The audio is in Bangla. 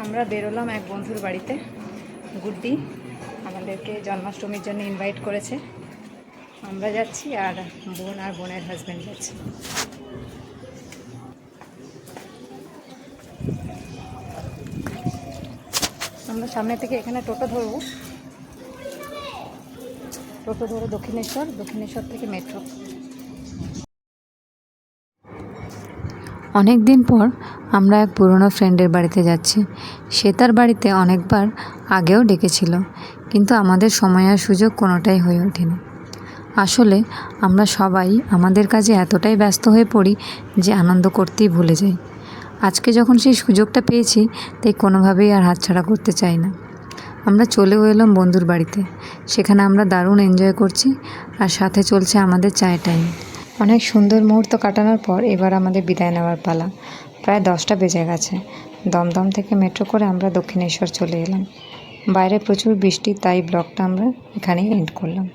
আমরা বেরোলাম এক বন্ধুর বাড়িতে। গুড্ডি আমাদেরকে জন্মাষ্টমীর জন্য ইনভাইট করেছে। আমরা যাচ্ছি আর বোন আর বোনের হাজব্যান্ড যাচ্ছে। আমরা সামনে থেকে এখানে টোটো ধরবো, টোটো ধরে দক্ষিণেশ্বর, দক্ষিণেশ্বর থেকে মেট্রো। অনেক দিন পর আমরা এক পুরনো ফ্রেন্ডের বাড়িতে যাচ্ছি। সে তার বাড়িতে অনেকবার আগেও ডেকেছিল, কিন্তু আমাদের সময় আর সুযোগ কোনোটাই হয়ে ওঠেনি। আসলে আমরা সবাই আমাদের কাজে এতটাই ব্যস্ত হয়ে পড়ি যে আনন্দ করতেই ভুলে যাই। আজকে যখন সেই সুযোগটা পেয়েছি, তাই কোনোভাবেই আর হাতছাড়া করতে চাই না। আমরা চলেও এলাম বন্ধুর বাড়িতে। সেখানে আমরা দারুণ এনজয় করছি, আর সাথে চলছে আমাদের চায়ের টাইম। অনেক সুন্দর মুহূর্ত কাটানোর পর এবার আমাদের বিদায় নেওয়ার পালা। প্রায় 10টা বেজে গেছে। দমদম থেকে মেট্রো করে আমরা দক্ষিণেশ্বর চলে এলাম। বাইরে প্রচুর বৃষ্টি, তাই ব্লগটা আমরা এখানেই এন্ড করলাম।